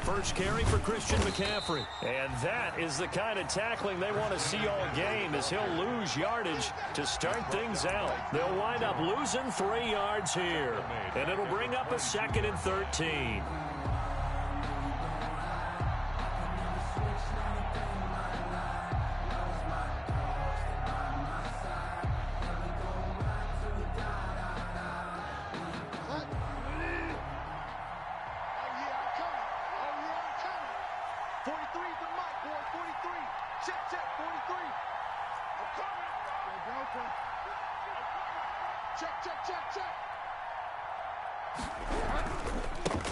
First carry for Christian McCaffrey. And that is the kind of tackling they want to see all game, as he'll lose yardage to start things out. They'll wind up losing 3 yards here. And it'll bring up a 2nd and 13.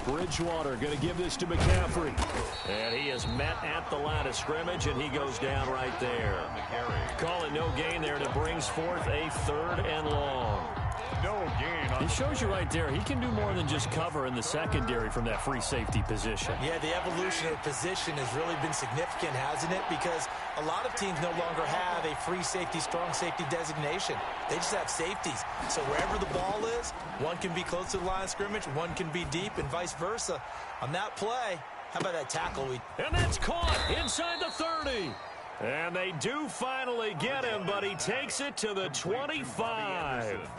Bridgewater going to give this to McCaffrey. And he is met at the line of scrimmage, and he goes down right there. Call it no gain there, and it brings forth a 3rd and long. No gain. He shows you right there, he can do more than just cover in the secondary from that free safety position. Yeah, the evolution of position has really been significant, hasn't it? Because a lot of teams no longer have a free safety, strong safety designation. They just have safeties. So wherever the ball is, one can be close to the line of scrimmage, one can be deep, and vice versa. On that play, how about that tackle? And that's caught inside the 30. And they do finally get him, but he takes it to the 25.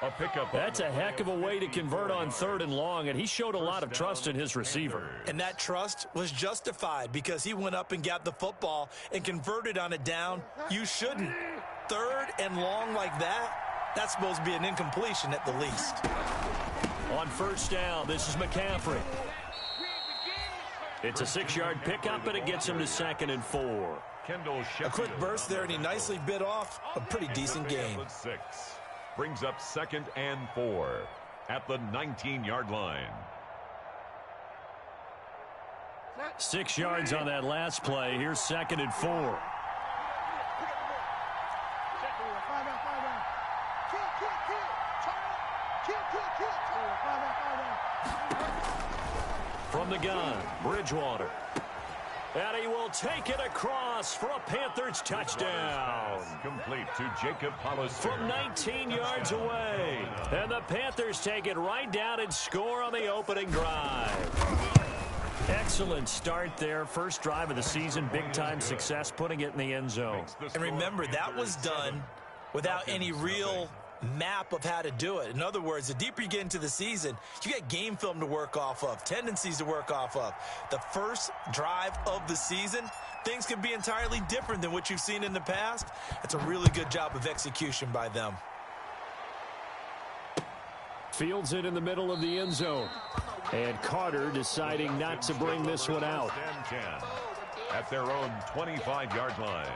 A pickup. That's a heck of a way to convert on 3rd and long, and he showed a lot of trust in his receiver. And that trust was justified because he went up and got the football and converted on a down. You shouldn't. 3rd and long like that, that's supposed to be an incompletion at the least. On 1st down, this is McCaffrey. It's a 6-yard pickup, and it gets him to 2nd and 4. A quick burst there, and he nicely bit off a pretty decent gain. Brings up 2nd and 4 at the 19-yard line. 6 yards on that last play. Here's 2nd and 4. From the gun, Bridgewater. And he will take it across for a Panthers touchdown. Complete to Jacob Hollister. From 19 yards away. And the Panthers take it right down and score on the opening drive. Excellent start there. First drive of the season. Big-time success putting it in the end zone. And remember, that was done without any real map of how to do it. In other words, the deeper you get into the season, you got game film to work off of, tendencies to work off of. The first drive of the season, things can be entirely different than what you've seen in the past. It's a really good job of execution by them. Fields it in the middle of the end zone. And Carter deciding not to bring this one out. At their own 25-yard line.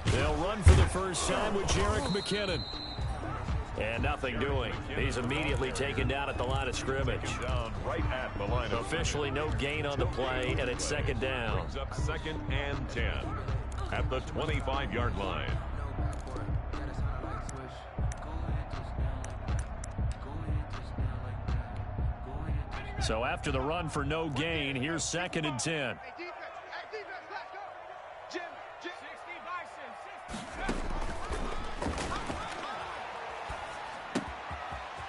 They'll run for the first time with Jerick McKinnon. And nothing doing. He's immediately taken down at the line of scrimmage. Officially no gain on the play, and it's 2nd down. Brings up 2nd and 10 at the 25-yard line. So after the run for no gain, here's 2nd and 10.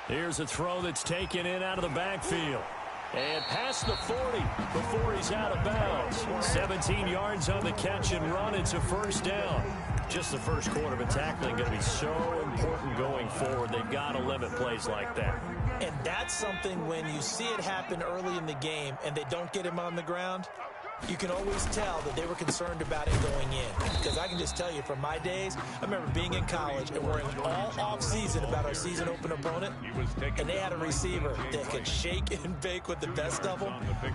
Here's a throw that's taken in out of the backfield. And past the 40 before he's out of bounds. 17 yards on the catch and run. It's a 1st down. Just the first quarter of a tackling going to be so important going forward. They've got to limit plays like that. And that's something when you see it happen early in the game and they don't get him on the ground, you can always tell that they were concerned about it going in. Because I can just tell you from my days, I remember being in college and worrying all off-season about our season open opponent, and they had a receiver that could shake and bake with the best of them.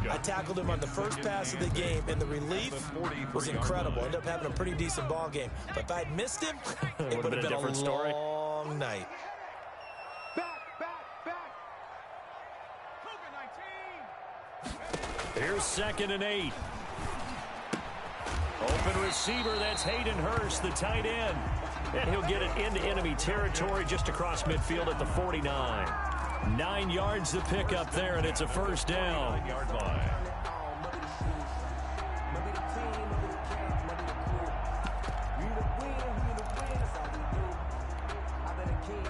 I tackled him on the first pass of the game, and the relief was incredible. Ended up having a pretty decent ball game. But if I'd missed him, it would have been a long night. Here's 2nd and 8. Open receiver, that's Hayden Hurst, the tight end. And he'll get it into enemy territory just across midfield at the 49. 9 yards to pick up there, and it's a first down. 9-yard line.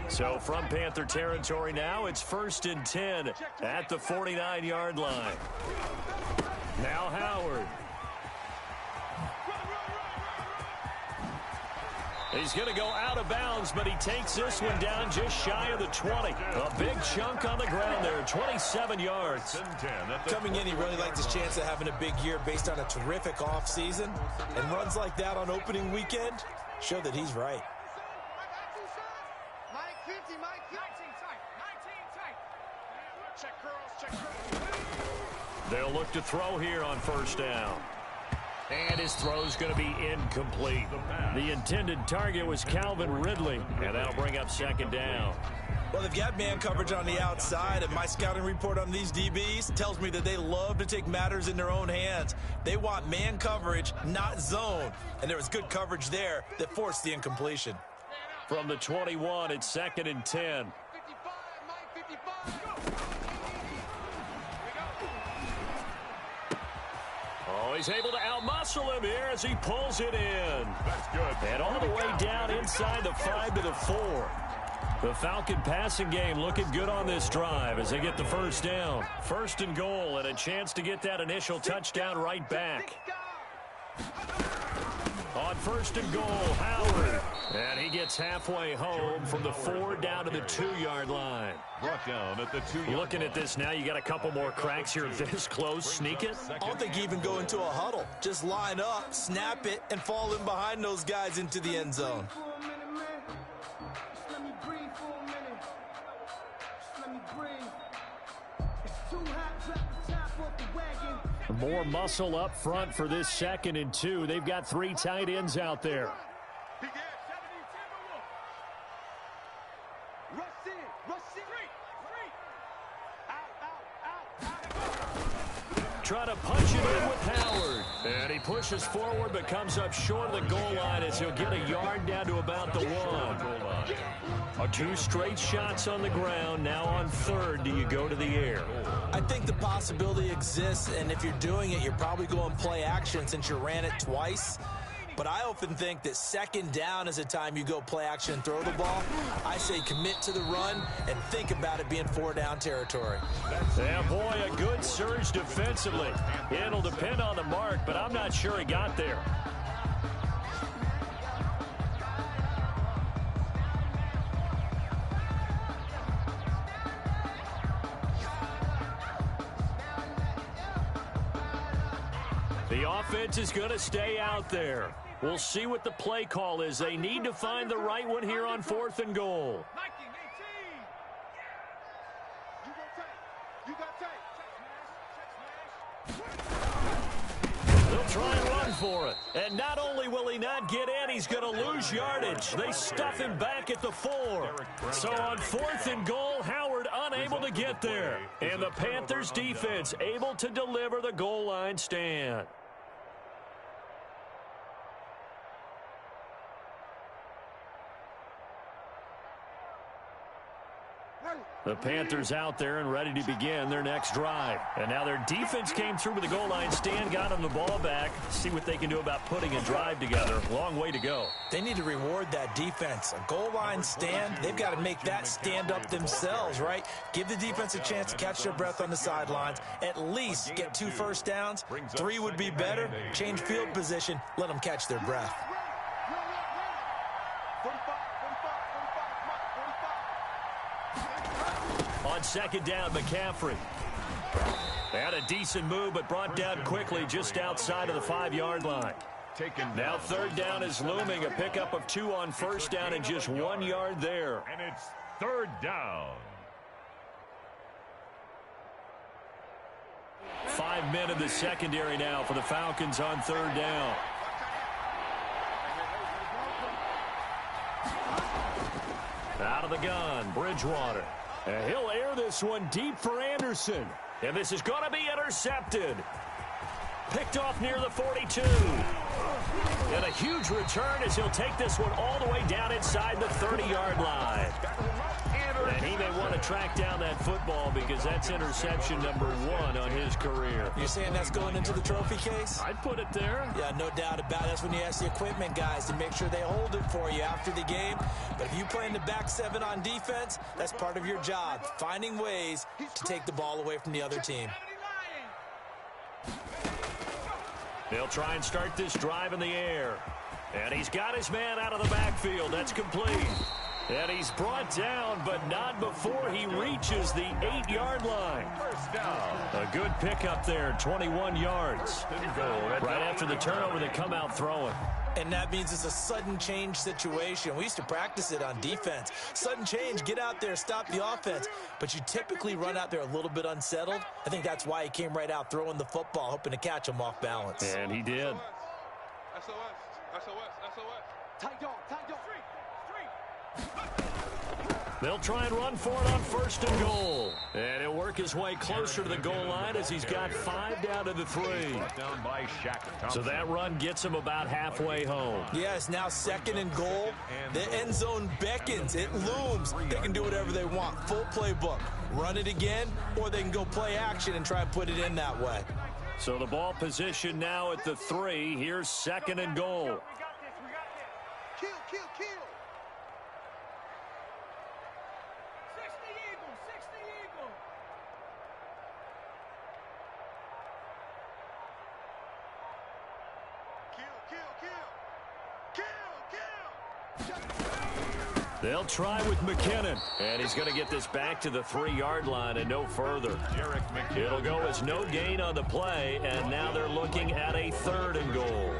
So from Panther territory now, it's 1st and 10 at the 49-yard line. Now Howard. He's going to go out of bounds, but he takes this one down just shy of the 20. A big chunk on the ground there, 27 yards. Coming in, he really liked his chance of having a big year based on a terrific offseason. And runs like that on opening weekend show that he's right. They'll look to throw here on 1st down. And his throw's going to be incomplete. The intended target was Calvin Ridley, and that'll bring up 2nd down. Well, they've got man coverage on the outside, and my scouting report on these DBs tells me that they love to take matters in their own hands. They want man coverage, not zone. And there was good coverage there that forced the incompletion. From the 21, it's 2nd and 10. Oh, he's able to outmuscle him here as he pulls it in. That's good. And all the way down inside the 5 to the 4. The Falcon passing game looking good on this drive as they get the 1st down. 1st and goal and a chance to get that initial touchdown right back. On 1st and goal, Howard. And he gets halfway home from the 4 down to the 2-yard line. Brought down at the 2-yard line. Looking at this now, you got a couple more cracks here this close. Sneak it. I don't think you even go into a huddle. Just line up, snap it, and fall in behind those guys into the end zone. More muscle up front for this 2nd and 2. They've got 3 tight ends out there. Try to punch it in with Howard. And he pushes forward but comes up short of the goal line as he'll get a yard down to about the 1. 2 straight shots on the ground. Now on 3rd, do you go to the air? I think the possibility exists, and if you're doing it, you're probably going play action since you ran it twice. But I often think that 2nd down is a time you go play action and throw the ball. I say commit to the run and think about it being 4-down territory. Yeah, boy, a good surge defensively. It'll depend on the mark, but I'm not sure he got there. The offense is going to stay out there. We'll see what the play call is. They need to find the right one here on 4th and goal. They'll try and run for it. And not only will he not get in, he's going to lose yardage. They stuff him back at the 4. So on 4th and goal, Howard unable to get there. And the Panthers defense able to deliver the goal line stand. The Panthers out there and ready to begin their next drive. And now their defense came through with the goal line stand, got them the ball back. See what they can do about putting a drive together. Long way to go. They need to reward that defense. A goal line stand, they've got to make that stand up themselves, right? Give the defense a chance to catch their breath on the sidelines. At least get 2 first downs. 3 would be better. Change field position. Let them catch their breath. On 2nd down, McCaffrey. They had a decent move, but brought down quickly just outside of the 5-yard line. Now 3rd down is looming. A pickup of 2 on 1st down and just 1 yard there. And it's 3rd down. 5 men in the secondary now for the Falcons on 3rd down. Out of the gun, Bridgewater. And he'll air this one deep for Anderson. And this is going to be intercepted. Picked off near the 42. And a huge return as he'll take this one all the way down inside the 30-yard line. And he may want to track down that football because that's interception number 1 on his career. You're saying that's going into the trophy case? I'd put it there. Yeah, no doubt about it. That's when you ask the equipment guys to make sure they hold it for you after the game. But if you play in the back 7 on defense, that's part of your job, finding ways to take the ball away from the other team. They'll try and start this drive in the air. And he's got his man out of the backfield. That's complete. And he's brought down, but not before he reaches the 8-yard line. First down. A good pickup there, 21 yards. Right after the turnover, they come out throwing. And that means it's a sudden change situation. We used to practice it on defense. Sudden change, get out there, stop the offense. But you typically run out there a little bit unsettled. I think that's why he came right out throwing the football, hoping to catch him off balance. And he did. SOS, SOS, SOS. Tight dog, tight dog. They'll try and run for it on 1st and goal. And he'll work his way closer to the goal line as he's got 5 down to the 3. Down by Shaq Thompson. So that run gets him about halfway home. Yeah, it's now 2nd and goal. The end zone beckons. It looms. They can do whatever they want. Full playbook. Run it again, or they can go play action and try and put it in that way. So the ball position now at the 3. Here's 2nd and goal. Kill, kill, kill. 60 Eagle, 60 Eagle. Kill, kill, kill. Kill, kill. They'll try with McKinnon. And he's going to get this back to the 3-yard line and no further. It'll go as no gain on the play, and now they're looking at a 3rd and goal.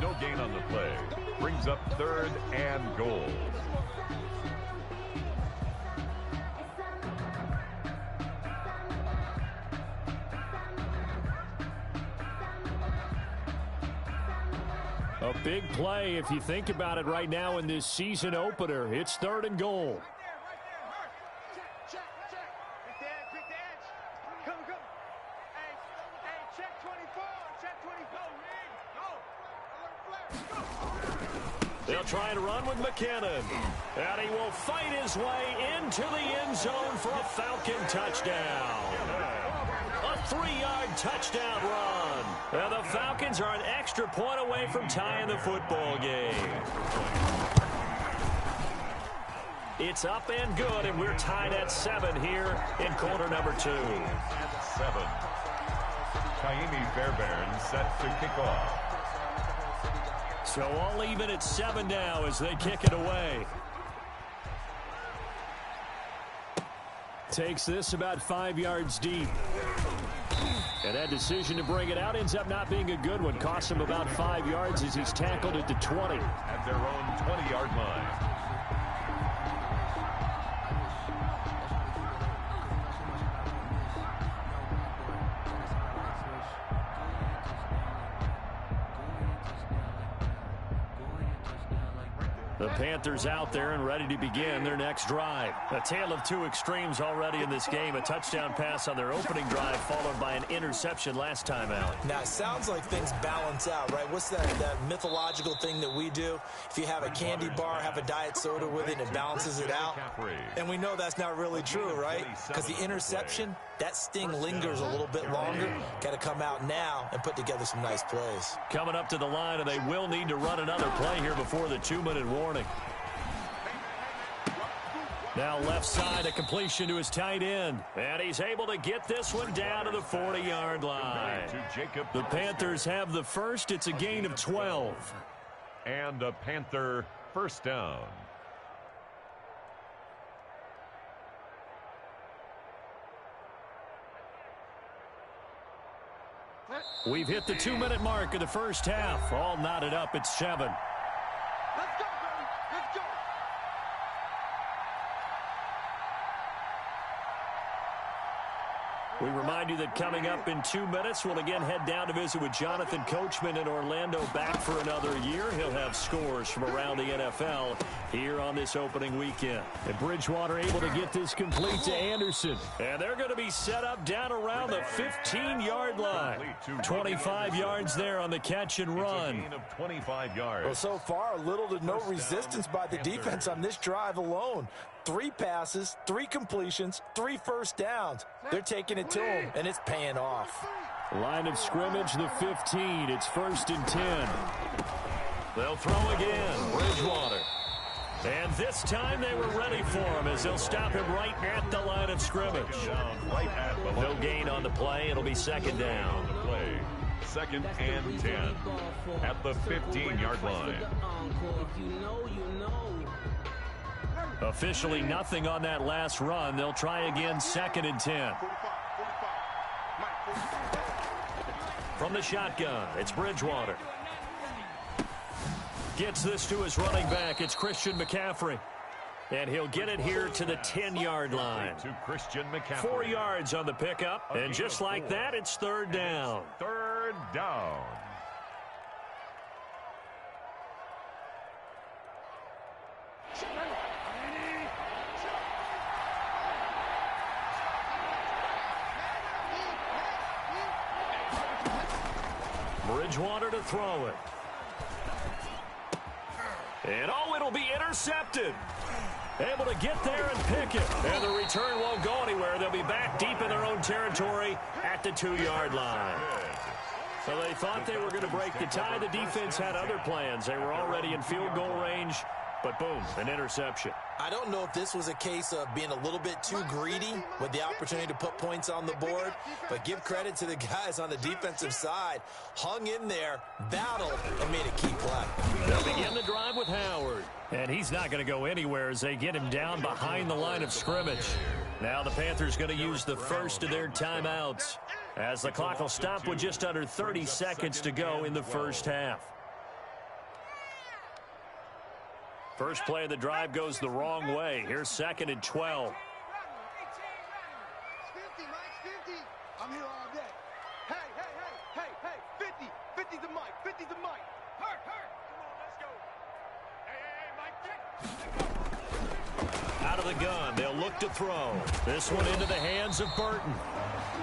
No gain on the play. Brings up 3rd and goal. A big play if you think about it right now in this season opener. It's 3rd and goal. Check, check. Pick the edge, pick the edge. Come, come. Hey, check 24, check 24. Go. They'll try and run with McKinnon. And he will fight his way into the end zone for a Falcon touchdown. A 3-yard touchdown run. And the Falcons are an extra point away from tying the football game. It's up and good, and we're tied at 7 here in quarter number 2. At 7. Kaimi Fairbairn set to kick off. So all even at 7 now as they kick it away. Takes this about 5 yards deep. And that decision to bring it out ends up not being a good one. Costs him about 5 yards as he's tackled at the 20. At their own 20-yard line. The Panthers out there and ready to begin their next drive. A tale of 2 extremes already in this game. A touchdown pass on their opening drive followed by an interception last time out. Now, it sounds like things balance out, right? What's that mythological thing that we do? If you have a candy bar, have a diet soda with it, and it balances it out. And we know that's not really true, right? Because the interception, that sting lingers a little bit longer. Got to come out now and put together some nice plays. Coming up to the line, and they will need to run another play here before the 2-minute warning. Now left side, a completion to his tight end. And he's able to get this one down to the 40-yard line. The Panthers have the first. It's a gain of 12. And a Panther first down. We've hit the 2-minute mark of the first half. All knotted up at 7. Let's go, baby. Let's go. We remind you that coming up in 2 minutes, we'll again head down to visit with Jonathan Coachman in Orlando, back for another year. He'll have scores from around the NFL here on this opening weekend. And Bridgewater able to get this complete to Anderson. And they're going to be set up down around the 15-yard line. 25 yards there on the catch and run. It's a gain of 25 yards. Well, so far, little to no resistance by the defense on this drive alone. 3 passes, 3 completions, 3 first downs. They're taking it to him, and it's paying off. Line of scrimmage, the 15. It's 1st and 10. They'll throw again. Bridgewater. And this time they were ready for him as they'll stop him right at the line of scrimmage. No gain on the play. It'll be 2nd down. 2nd and 10 at the 15-yard line. Officially nothing on that last run. They'll try again, 2nd and 10. From the shotgun, it's Bridgewater. Gets this to his running back. It's Christian McCaffrey. And he'll get it here to the 10-yard line. To Christian McCaffrey. 4 yards on the pickup. And just like that, it's 3rd down. 3rd down. Bridgewater to throw it. And it'll be intercepted. Able to get there and pick it. And the return won't go anywhere. They'll be back deep in their own territory at the 2-yard line. So they thought they were going to break the tie. The defense had other plans. They were already in field goal range. But boom, an interception. I don't know if this was a case of being a little bit too greedy with the opportunity to put points on the board, but give credit to the guys on the defensive side. Hung in there, battled, and made a key play. They'll begin the drive with Howard. And he's not going to go anywhere as they get him down behind the line of scrimmage. Now the Panthers going to use the first of their timeouts as the clock will stop with just under 30 seconds to go in the first half. First play of the drive goes the wrong way. Here's 2nd and 12. 50, Mike, 50. I'm here all day. Hey, 50. 50's the mic. 50's the mic. Hurt. Come on, let's go. Hey, Mike. Out of the gun, they'll look to throw. This one into the hands of Burton.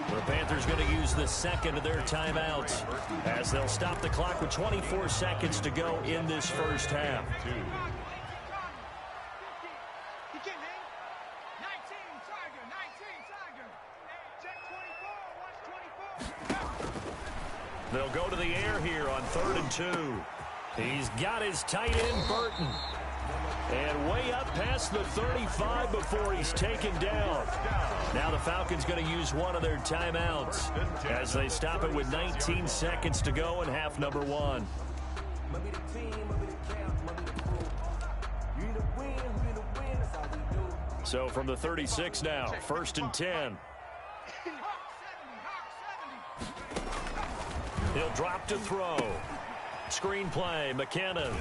The Panthers going to use the 2nd of their timeouts as they'll stop the clock with 24 seconds to go in this first half. They'll go to the air here on 3rd and 2. He's got his tight end, Burton. And way up past the 35 before he's taken down. Now the Falcons going to use one of their timeouts as they stop it with 19 seconds to go in half number 1. So from the 36 now, 1st and 10. He'll drop to throw. Screen play, McKinnon.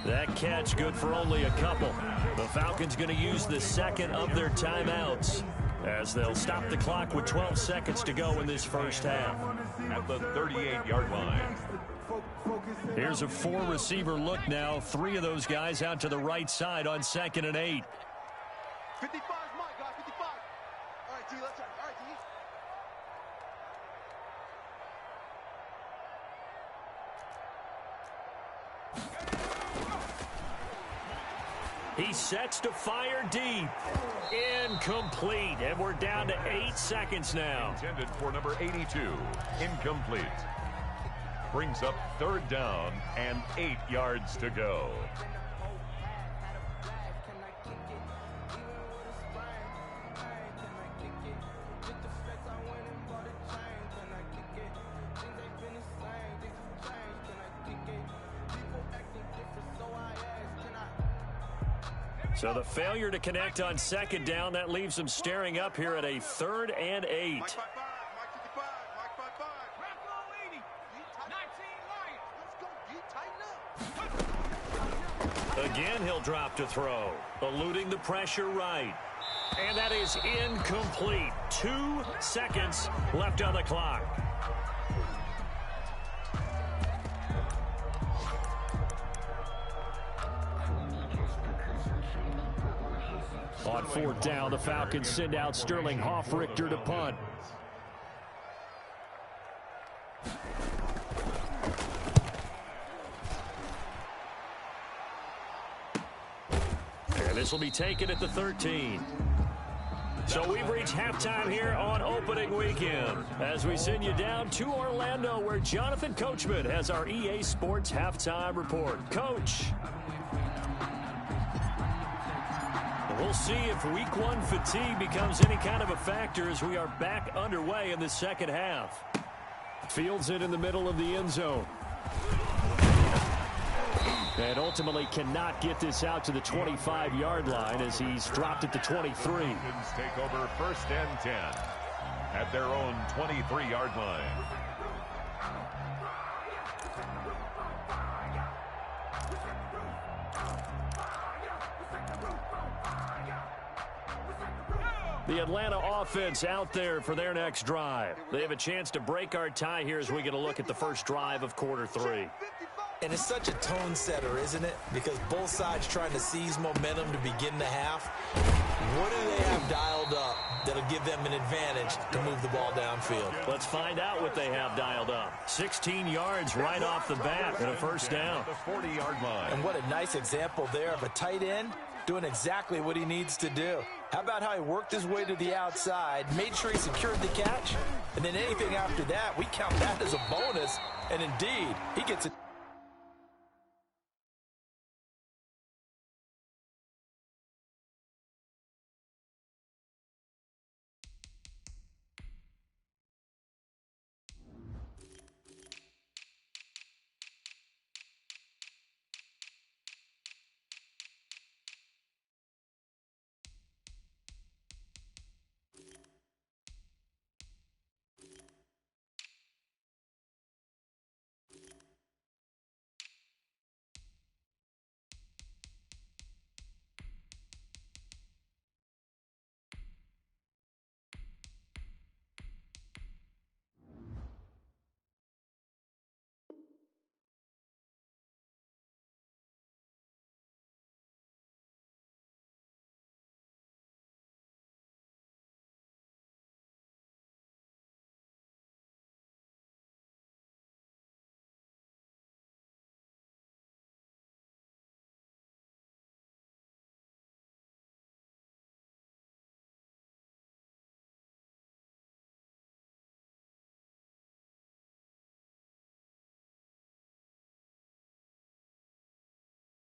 That catch good for only a couple. The Falcons going to use the 2nd of their timeouts as they'll stop the clock with 12 seconds to go in this first half. At the 38-yard line. Here's a 4-receiver look now. 3 of those guys out to the right side on 2nd and 8. 55's mine, guys. 55. All right, T, let's try. All right, T. He sets to fire deep. Incomplete. And we're down to 8 seconds now. Intended for number 82. Incomplete. Brings up 3rd down and 8 yards to go. So the failure to connect on 2nd down, that leaves them staring up here at a 3rd and 8. Mike 55, Mike 55, Mike 55. Rocco 80, 19 Lions. Let's go, D, tighten up. Again, he'll drop to throw, eluding the pressure right. And that is incomplete. 2 seconds left on the clock. On 4th down, the Falcons send out Sterling Hoffrichter to punt. And this will be taken at the 13. So we've reached halftime here on opening weekend as we send you down to Orlando where Jonathan Coachman has our EA Sports halftime report. Coach. We'll see if week 1 fatigue becomes any kind of a factor as we are back underway in the second half. Fields it in the middle of the end zone. And ultimately cannot get this out to the 25-yard line as he's dropped at the 23. Take over 1st and 10 at their own 23-yard line. The Atlanta offense out there for their next drive. They have a chance to break our tie here as we get a look at the first drive of quarter 3. And it's such a tone setter, isn't it? Because both sides trying to seize momentum to begin the half. What do they have dialed up that'll give them an advantage to move the ball downfield? Let's find out what they have dialed up. 16 yards right off the bat and a first down. The 40-yard line. And what a nice example there of a tight end doing exactly what he needs to do. How about how he worked his way to the outside, made sure he secured the catch, and then anything after that, we count that as a bonus. And indeed, he gets it.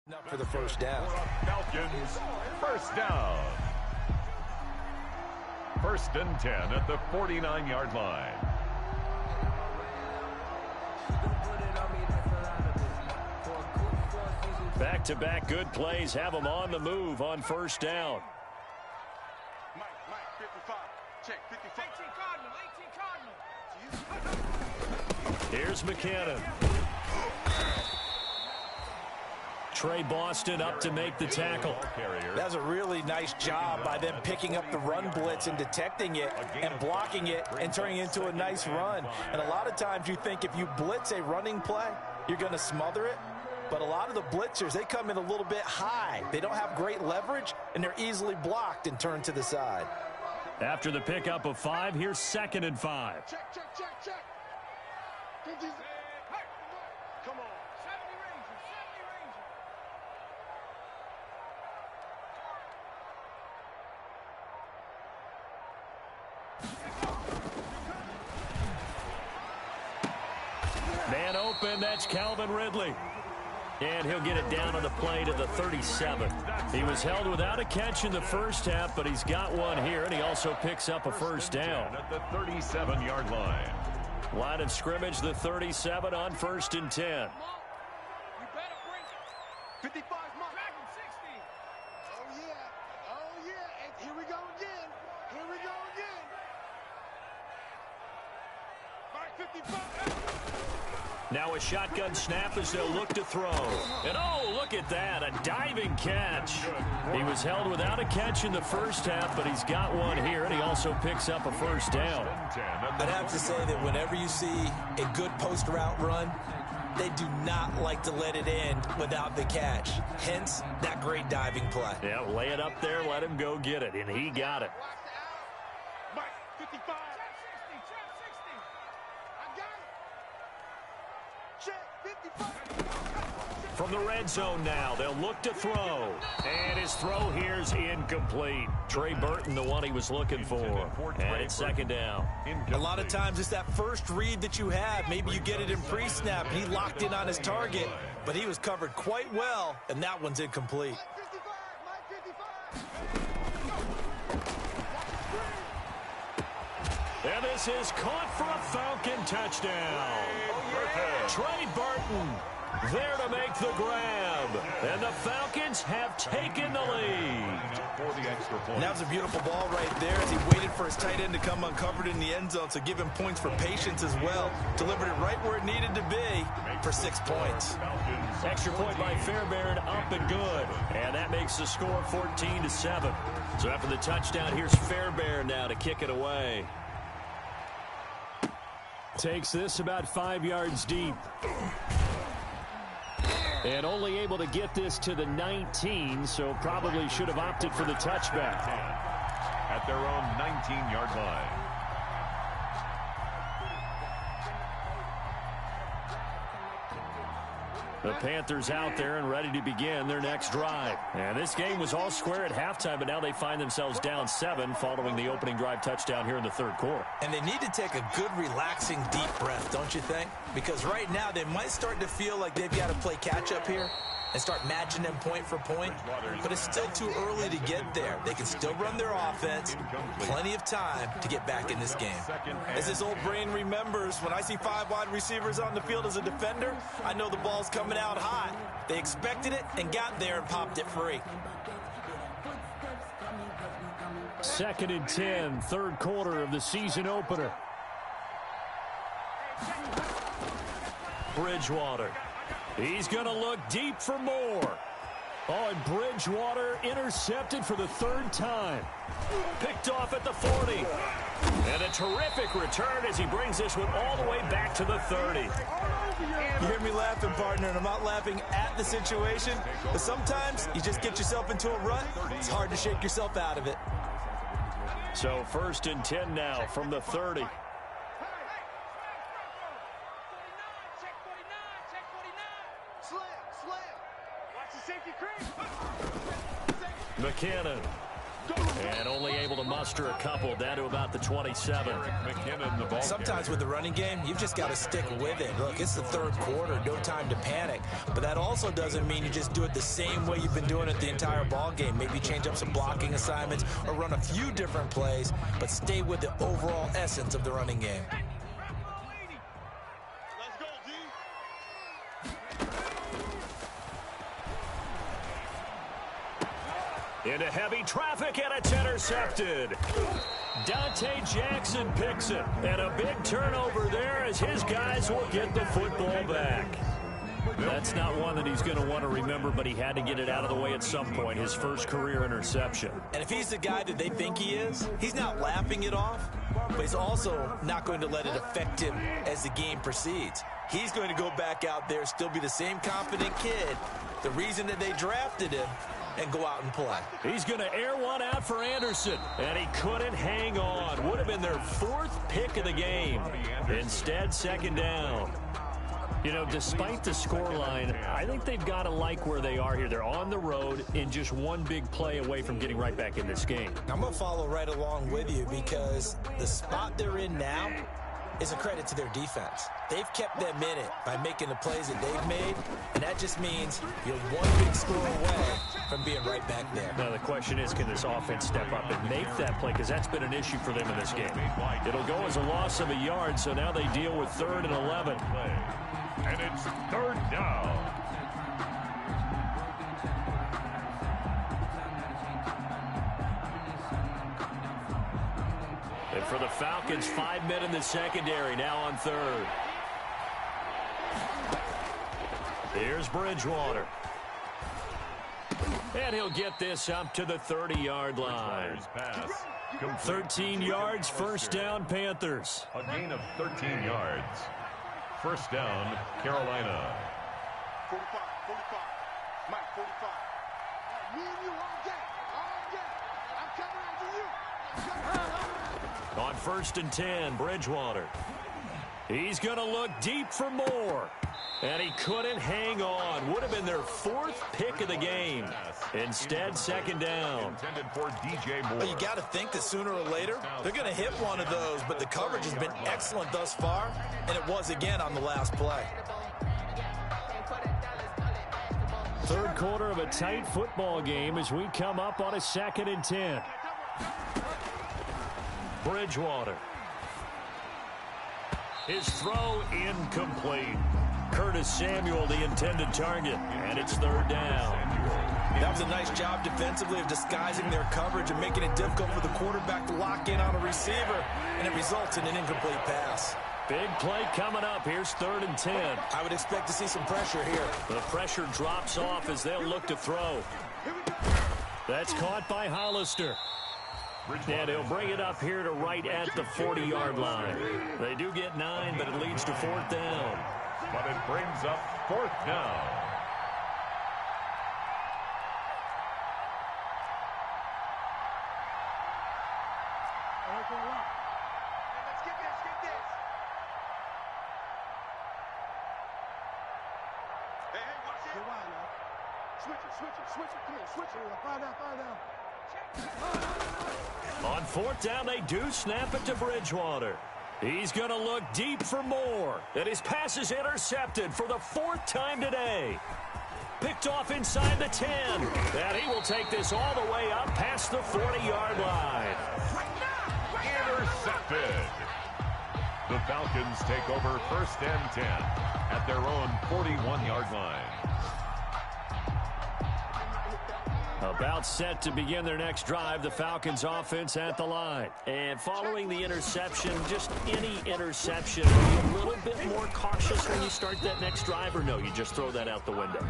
Up for the first down. Falcons, first down. 1st and 10 at the 49-yard line. Back-to-back good plays have them on the move on first down. Mike, 55. Check, 55. 18 Cardinal. Here's McKinnon. Trey Boston up to make the tackle. That's a really nice job by them picking up the run blitz and detecting it and blocking it and turning it into a nice run. And a lot of times you think if you blitz a running play, you're going to smother it. But a lot of the blitzers, they come in a little bit high. They don't have great leverage, and they're easily blocked and turned to the side. After the pickup of 5, here's 2nd and 5. Check. 50. Come on. 70 Rangers. Man open, that's Calvin Ridley. And he'll get it down on the play to the 37. He was held without a catch in the first half, but he's got one here, and he also picks up a first down. At the 37-yard line. Line of scrimmage, the 37 on 1st and 10. You better bring it. 55 mark. Dragon 60. Oh, yeah. And here we go again. Mark 55. Now a shotgun snap as they'll look to throw. And oh, look at that, a diving catch. He was held without a catch in the first half, but he's got one here, and he also picks up a first down. I'd have to say that whenever you see a good post route run, they do not like to let it end without the catch. Hence, that great diving play. Yeah, lay it up there, let him go get it, and he got it. Mike, 55. Check 55. From the red zone now, they'll look to throw. And his throw here's incomplete. Trey Burton, the one he was looking for. And it's second down. A lot of times it's that first read that you have. Maybe you get it in pre-snap. He locked in on his target, but he was covered quite well, and that one's incomplete. And this is caught for a Falcon touchdown. Trey Burton there to make the grab. And the Falcons have taken the lead. And that was a beautiful ball right there as he waited for his tight end to come uncovered in the end zone, so give him points for patience as well. Delivered it right where it needed to be for 6 points. Extra point by Fairbairn, up and good. And that makes the score 14-7. So after the touchdown, here's Fairbairn now to kick it away. Takes this about 5 yards deep. And only able to get this to the 19, so probably should have opted for the touchback. At their own 19-yard line. The Panthers out there and ready to begin their next drive. And this game was all square at halftime, but now they find themselves down 7 following the opening drive touchdown here in the third quarter. And they need to take a good, relaxing, deep breath, don't you think? Because right now they might start to feel like they've got to play catch-up here and start matching them point for point. But it's still too early to get there. They can still run their offense. Plenty of time to get back in this game. As this old brain remembers, when I see 5 wide receivers on the field as a defender, I know the ball's coming out hot. They expected it and got there and popped it free. 2nd and 10, third quarter of the season opener. Bridgewater. He's going to look deep for more. Oh, and Bridgewater intercepted for the 3rd time. Picked off at the 40. And a terrific return as he brings this one all the way back to the 30. You hear me laughing, partner, and I'm not laughing at the situation, but sometimes you just get yourself into a rut. It's hard to shake yourself out of it. So 1st and 10 now from the 30. McKinnon. And only able to muster a couple down to about the 27. McKinnon, the ball. Sometimes with the running game, you've just got to stick with it. Look, it's the 3rd quarter, no time to panic. But that also doesn't mean you just do it the same way you've been doing it the entire ball game. Maybe change up some blocking assignments or run a few different plays, but stay with the overall essence of the running game. Into heavy traffic, and it's intercepted. Dante Jackson picks it. And a big turnover there as his guys will get the football back. That's not one that he's going to want to remember, but he had to get it out of the way at some point, his first career interception. And if he's the guy that they think he is, he's not laughing it off, but he's also not going to let it affect him as the game proceeds. He's going to go back out there, still be the same confident kid, the reason that they drafted him, and go out and play. He's going to air one out for Anderson, and he couldn't hang on. Would have been their 4th pick of the game. Instead, 2nd down. You know, despite the scoreline, I think they've got to like where they are here. They're on the road in just one big play away from getting right back in this game. I'm going to follow right along with you because the spot they're in now is a credit to their defense. They've kept them in it by making the plays that they've made, and that just means you're one big score away from being right back there. Now the question is, can this offense step up and make that play? Because that's been an issue for them in this game. It'll go as a loss of a yard, so now they deal with 3rd and 11. And it's 3rd down. And for the Falcons, 5 men in the secondary, now on 3rd. Here's Bridgewater. And he'll get this up to the 30-yard line. 13 yards, first down, Panthers. A gain of 13 yards. First down, Carolina. 45, 45. Mike, 45. Me and you all day. All day. I'm coming after you. On first and 10, Bridgewater. He's going to look deep for more. And he couldn't hang on. Would have been their fourth pick of the game. Instead, second down. Intended for DJ Moore. Well, you got to think that sooner or later, they're going to hit one of those, but the coverage has been excellent thus far, and it was again on the last play. Third quarter of a tight football game as we come up on a second and 10. Bridgewater. His throw incomplete. Curtis Samuel, the intended target, and it's third down. That was a nice job defensively of disguising their coverage and making it difficult for the quarterback to lock in on a receiver, and it results in an incomplete pass. Big play coming up. Here's third and 10. I would expect to see some pressure here. The pressure drops off as they'll look to throw. That's caught by Hollister. And he'll bring it up here to right at the 40-yard line. They do get 9, but it leads to fourth down. But it brings up fourth down. Let's get this. Hey, watch it. Go wide now. Switch it. Come on, switch it. Fire down. On fourth down, they do snap it to Bridgewater. He's going to look deep for more. And his pass is intercepted for the fourth time today. Picked off inside the 10. And he will take this all the way up past the 40-yard line. Intercepted. The Falcons take over first and 10 at their own 41-yard line. About set to begin their next drive, the Falcons offense at the line. And following the interception, just any interception, are you a little bit more cautious when you start that next drive, or no, you just throw that out the window?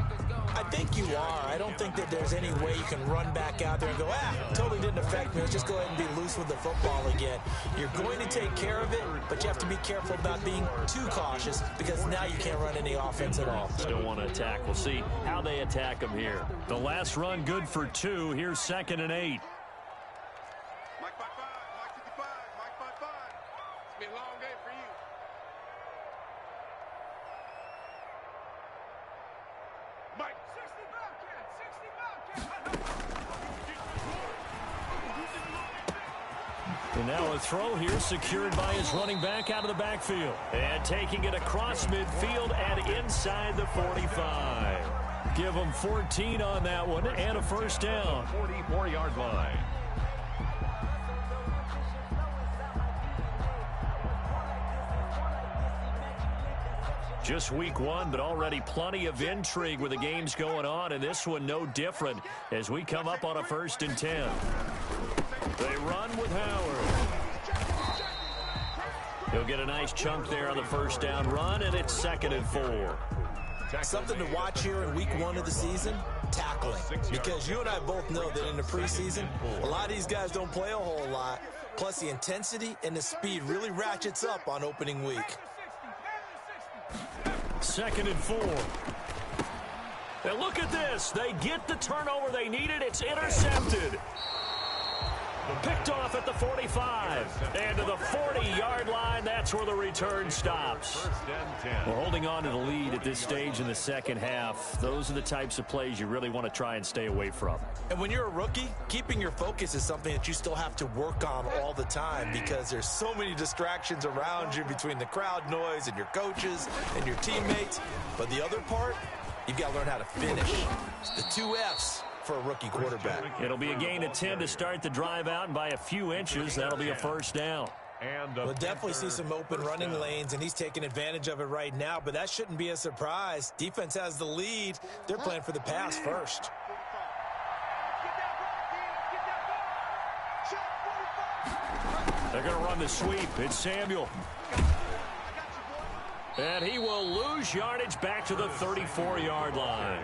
I think you are. I don't think that there's any way you can run back out there and go, totally didn't affect me. Let's just go ahead and be loose with the football again. You're going to take care of it, but you have to be careful about being too cautious because now you can't run any offense at all. Still want to attack. We'll see how they attack them here. The last run good for 2. Here's second and 8. Mike 5-5, Mike 55, Mike 5-5. It's been a long day for you. Mike 60 Bobcat. And now a throw here secured by his running back out of the backfield. And taking it across midfield and inside the 45. Give them 14 on that one and a first down. 44-yard line. Just week 1, but already plenty of intrigue with the games going on, and this one no different as we come up on a first and 10. They run with Howard. He'll get a nice chunk there on the first down run, and it's second and 4. Something to watch here in week 1 of the season, tackling. Because you and I both know that in the preseason, a lot of these guys don't play a whole lot. Plus, the intensity and the speed really ratchets up on opening week. Second and 4. And look at this. They get the turnover they needed. It's intercepted. Picked off at the 45. And to the 40-yard line, that's where the return stops. We're holding on to the lead at this stage in the second half. Those are the types of plays you really want to try and stay away from. And when you're a rookie, keeping your focus is something that you still have to work on all the time because there's so many distractions around you between the crowd noise and your coaches and your teammates. But the other part, you've got to learn how to finish. It's the 2 F's for a rookie quarterback. It'll be a gain of 10 to start the drive out, and by a few inches, that'll be a first down. We'll definitely see some open running lanes, and he's taking advantage of it right now, but that shouldn't be a surprise. Defense has the lead. They're playing for the pass first. They're going to run the sweep. It's Samuel. And he will lose yardage back to the 34-yard line.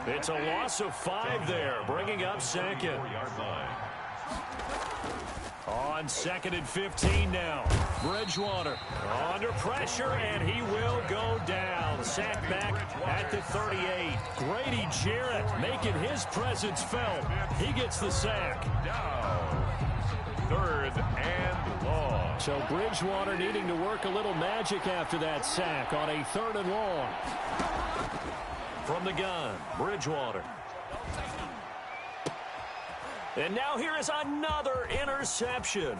It's a loss of 5 there, bringing up second. On 2nd and 15 now. Bridgewater under pressure, and he will go down. Sacked back at the 38. Grady Jarrett making his presence felt. He gets the sack. Down. 3rd and long. So Bridgewater needing to work a little magic after that sack on a 3rd and long. From the gun, Bridgewater. And now here is another interception.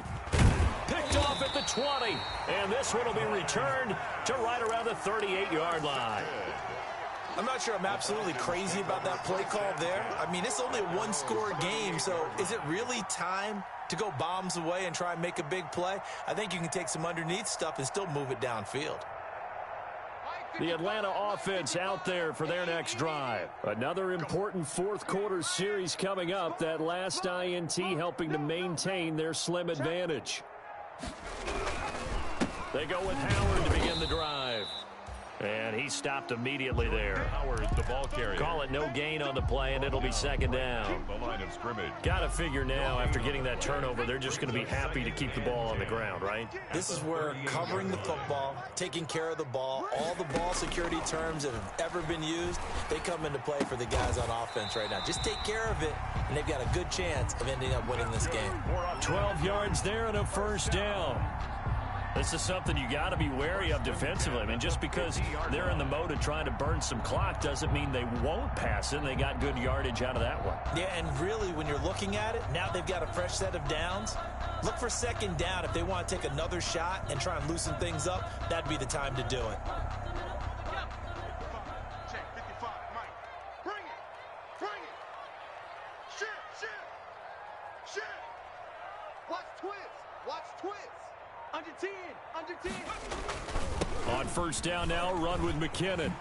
Picked off at the 20. And this one will be returned to right around the 38-yard line. I'm not sure I'm absolutely crazy about that play call there. I mean, it's only a one-score game, so is it really time to go bombs away and try and make a big play? I think you can take some underneath stuff and still move it downfield. The Atlanta offense out there for their next drive. Another important fourth-quarter series coming up. That last INT helping to maintain their slim advantage. They go with Howard to begin the drive. And he stopped immediately there. Howard, the ball carrier. Call it no gain on the play, and it'll be 2nd down. The line of scrimmage. Got to figure now, after getting that turnover, they're just going to be happy to keep the ball on the ground, right? This is where covering the football, taking care of the ball, all the ball security terms that have ever been used, they come into play for the guys on offense right now. Just take care of it, and they've got a good chance of ending up winning this game. 12 yards there and a 1st down. This is something you got to be wary of defensively. I mean, just because they're in the mode of trying to burn some clock doesn't mean they won't pass it. And they got good yardage out of that one. Yeah, and really, when you're looking at it, now they've got a fresh set of downs. Look for 2nd down. If they want to take another shot and try and loosen things up, that'd be the time to do it. Check 55, Mike. Bring it. Bring it. Shit. Watch twist. Under 10. On 1st down now, run with McKinnon.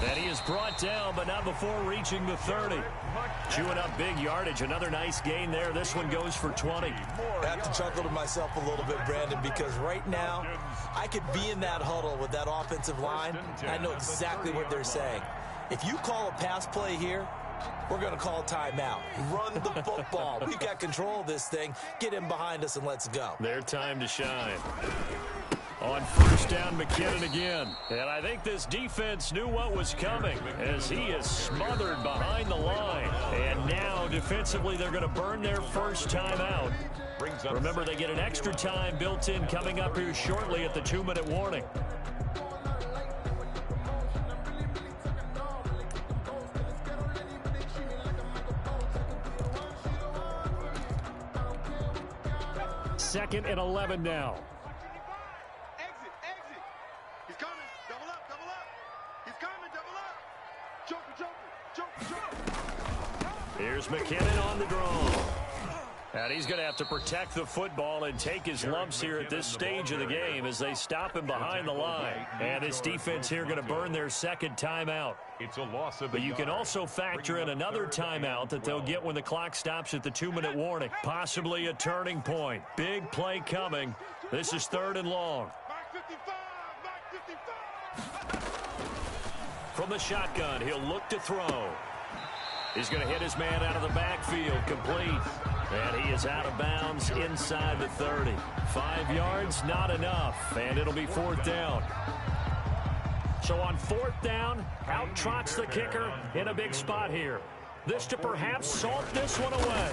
And he is brought down, but not before reaching the 30. Chewing up big yardage. Another nice gain there. This one goes for 20. I have to chuckle to myself a little bit, Brandon, because right now I could be in that huddle with that offensive line. I know exactly what they're saying. If you call a pass play here, we're going to call timeout. Run the football. We've got control of this thing. Get him behind us and let's go. Their time to shine. On 1st down, McKinnon again. And I think this defense knew what was coming as he is smothered behind the line. And now, defensively, they're going to burn their 1st timeout. Remember, they get an extra time built in coming up here shortly at the 2-minute warning. Second and 11 now. Exit. He's coming. Double up. He's coming. Double up. Joker. Here's McKinnon on the draw. And he's going to have to protect the football and take his lumps here at this stage of the game as they stop him behind the line. And this defense here going to burn their 2nd timeout. It's a loss of But you can also factor in another timeout that they'll get when the clock stops at the 2-minute warning. Possibly a turning point. Big play coming. This is 3rd and long. Mike 55. From the shotgun, he'll look to throw. He's going to hit his man out of the backfield, complete. And he is out of bounds inside the 30. 5 yards, not enough. And it'll be 4th down. So on 4th down, out trots the kicker in a big spot here. This to perhaps salt this one away.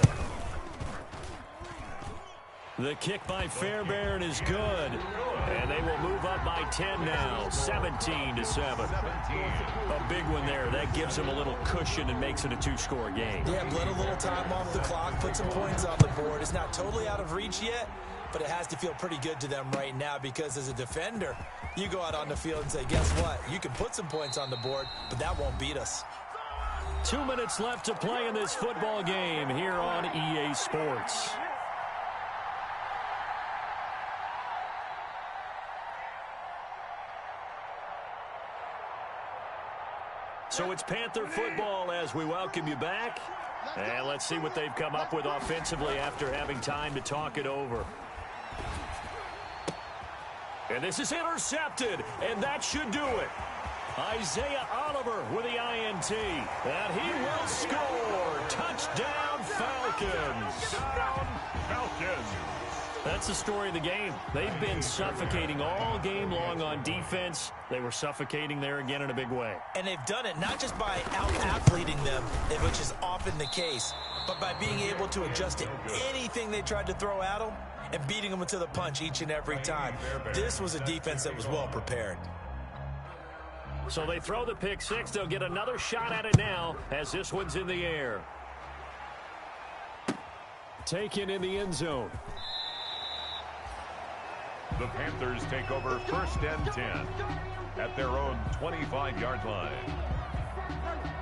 The kick by Fairbairn is good. And they will move up by 10 now, 17-7. A big one there. That gives them a little cushion and makes it a 2-score game. Yeah, let a little time off the clock, put some points on the board. It's not totally out of reach yet, but it has to feel pretty good to them right now because as a defender, you go out on the field and say, guess what? You can put some points on the board, but that won't beat us. 2 minutes left to play in this football game here on EA Sports. So it's Panther football as we welcome you back. And let's see what they've come up with offensively after having time to talk it over. And this is intercepted, and that should do it. Isaiah Oliver with the INT, and he will score. Touchdown, Falcons. Touchdown, Falcons. That's the story of the game. They've been suffocating all game long on defense. They were suffocating there again in a big way. And they've done it not just by out-athleting them, which is often the case, but by being able to adjust to anything they tried to throw at them and beating them to the punch each and every time. This was a defense that was well prepared. So they throw the pick six. They'll get another shot at it now as this one's in the air. Taken in the end zone. The Panthers take over 1st and 10 at their own 25-yard line.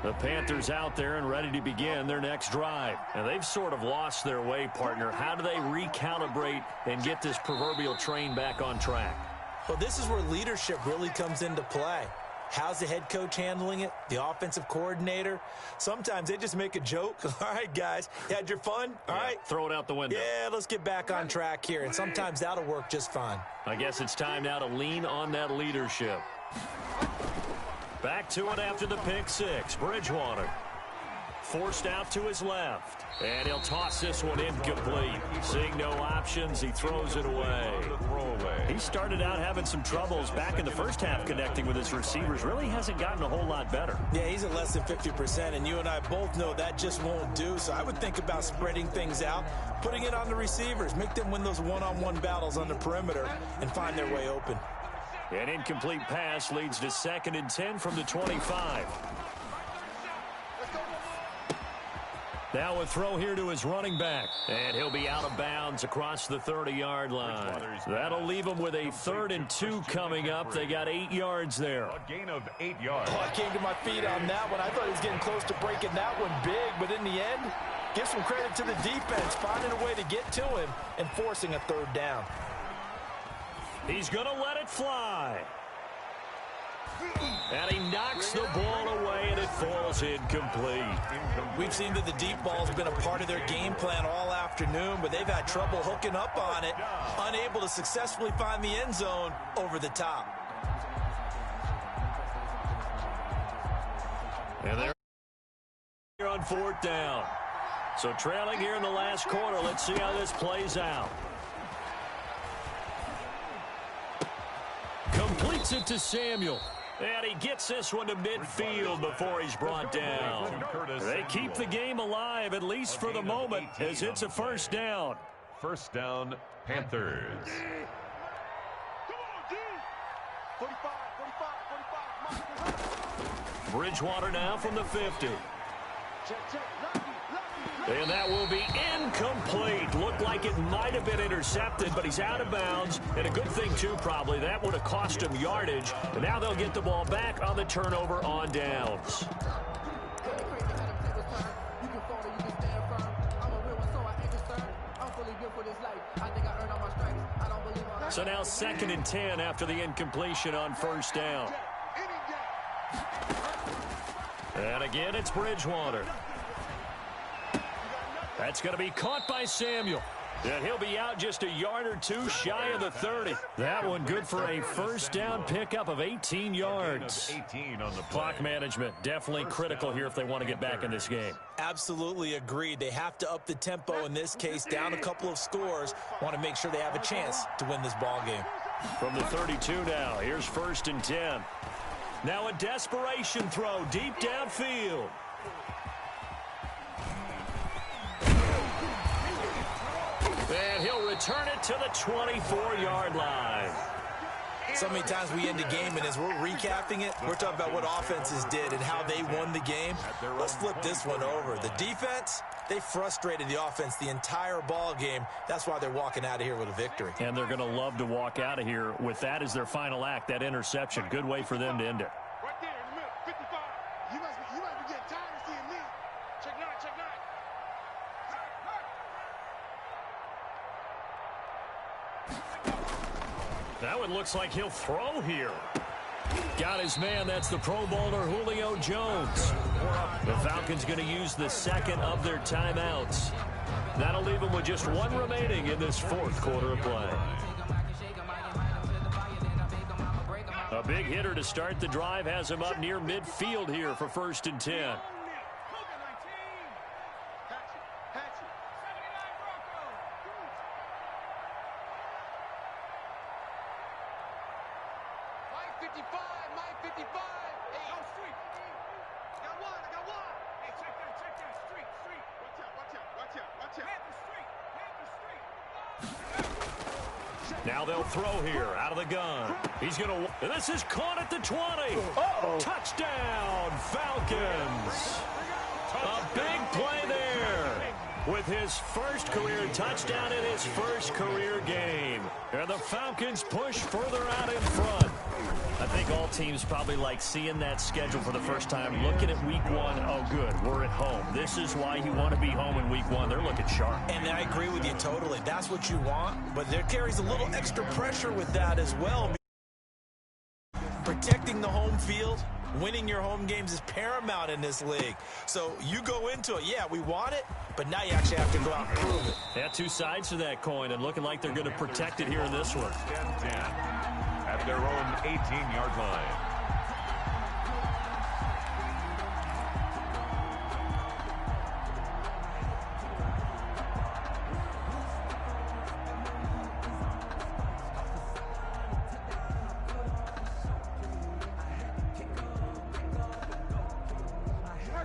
The Panthers out there and ready to begin their next drive. And they've sort of lost their way, partner. How do they recalibrate and get this proverbial train back on track? Well, this is where leadership really comes into play. How's the head coach handling it? The offensive coordinator? Sometimes they just make a joke. All right, guys, you had your fun? All right. Throw it out the window. Yeah, let's get back on track here. And sometimes that'll work just fine. I guess it's time now to lean on that leadership. Back to it after the pick six. Bridgewater forced out to his left. And he'll toss this one incomplete. Seeing no options, he throws it away. He started out having some troubles back in the first half connecting with his receivers. Really hasn't gotten a whole lot better. Yeah, he's at less than 50%, and you and I both know that just won't do. So I would think about spreading things out, putting it on the receivers, make them win those one-on-one battles on the perimeter, and find their way open. An incomplete pass leads to 2nd and 10 from the 25. Now a throw here to his running back. And he'll be out of bounds across the 30-yard line. That'll leave him with a 3rd and 2 coming up. They got 8 yards there. A gain of 8 yards. Oh, I came to my feet on that one. I thought he was getting close to breaking that one big, but in the end, give some credit to the defense, finding a way to get to him and forcing a 3rd down. He's going to let it fly. And he knocks the ball away, and it falls incomplete. We've seen that the deep ball's been a part of their game plan all afternoon, but they've had trouble hooking up on it, unable to successfully find the end zone over the top. And they're on 4th down. So trailing here in the last quarter, let's see how this plays out. Completes it to Samuel. And he gets this one to midfield before he's brought down. They keep the game alive, at least for the moment, as it's a 1st down. 1st down, Panthers. Come on, D. 45, 45. Bridgewater now from the 50. Check. Lucky. And that will be incomplete. Looked like it might have been intercepted, but he's out of bounds. And a good thing, too, probably. That would have cost him yardage. And now they'll get the ball back on the turnover on downs. So now 2nd and 10 after the incompletion on 1st down. And again, it's Bridgewater. That's going to be caught by Samuel. And he'll be out just a yard or two shy of the 30. That one good for a 1st down pickup of 18 yards. 18 on the Clock management definitely critical here if they want to get back in this game. Absolutely agreed. They have to up the tempo in this case, down a couple of scores. Want to make sure they have a chance to win this ball game. From the 32 now, here's 1st and 10. Now a desperation throw deep downfield. And he'll return it to the 24-yard line. So many times we end a game, and as we're recapping it, we're talking about what offenses did and how they won the game. Let's flip this one over. The defense, they frustrated the offense the entire ball game. That's why they're walking out of here with a victory. And they're going to love to walk out of here with that as their final act, that interception. Good way for them to end it. Right there in the middle, 55. You must be getting tired of seeing me. Check 9. That one looks like he'll throw here. Got his man. That's the Pro Bowler Julio Jones. The Falcons going to use the 2nd of their timeouts. That'll leave them with just 1 remaining in this 4th quarter of play. big hitter to start the drive has him up near midfield here for 1st and 10. Now they'll throw here out of the gun. He's going to. This is caught at the 20. Touchdown, Falcons. A big play there with his first career touchdown in his first career game. And the Falcons push further out in front. I think all teams probably like seeing that schedule for the first time, looking at week 1. Oh, good, we're at home. This is why you want to be home in week 1. They're looking sharp. And I agree with you totally. That's what you want, but there carries a little extra pressure with that as well. Protecting the home field, winning your home games is paramount in this league. So you go into it, yeah, we want it, but now you actually have to go out and prove it. Yeah, two sides to that coin, and looking like they're going to protect it here in this one. 10-10 at their own 18-yard line.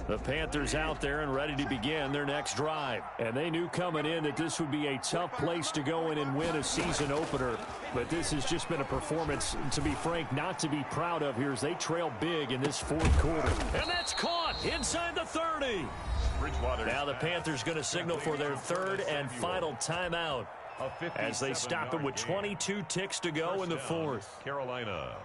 The Panthers out there and ready to begin their next drive. And they knew coming in that this would be a tough place to go in and win a season opener. But this has just been a performance, to be frank, not to be proud of here as they trail big in this fourth quarter. And that's caught inside the 30. Now the Panthers going to signal for their third and final timeout as they stop it with 22 ticks to go in the fourth. Carolina.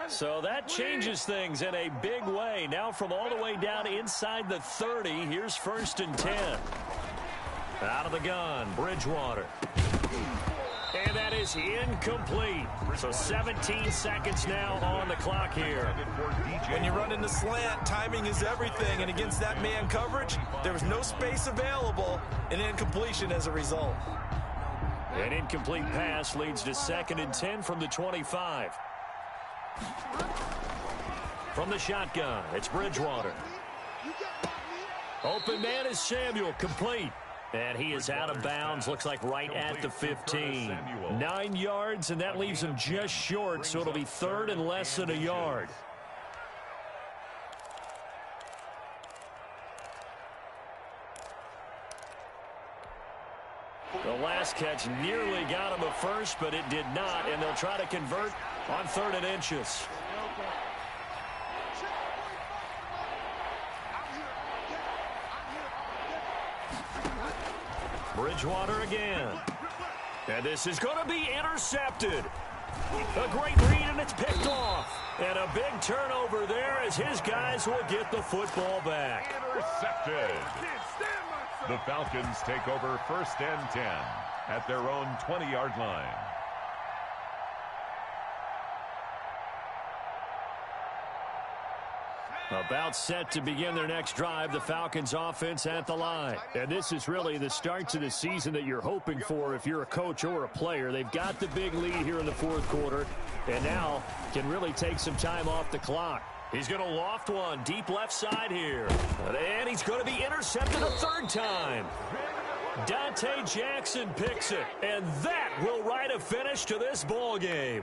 So that changes things in a big way. Now from all the way down inside the 30, here's 1st and 10. Out of the gun, Bridgewater. And that is incomplete. So 17 seconds now on the clock here. When you run in the slant, timing is everything. And against that man coverage, there was no space available, and incompletion as a result. An incomplete pass leads to 2nd and 10 from the 25. From the shotgun, it's Bridgewater. Open man is Samuel, complete. And he is out of bounds, looks like right at the 15. 9 yards, and that leaves him just short, so it'll be 3rd and less than a yard. The last catch nearly got him a first, but it did not, and they'll try to convert on 3rd and inches. Bridgewater again. And this is going to be intercepted. A great read, and it's picked off. And a big turnover there as his guys will get the football back. Intercepted. The Falcons take over 1st and 10 at their own 20-yard line. About set to begin their next drive, the Falcons offense at the line. And this is really the start to the season that you're hoping for if you're a coach or a player. They've got the big lead here in the fourth quarter and now can really take some time off the clock. He's going to loft one deep left side here. And he's going to be intercepted a 3rd time. Dante Jackson picks it, and that will write a finish to this ball game.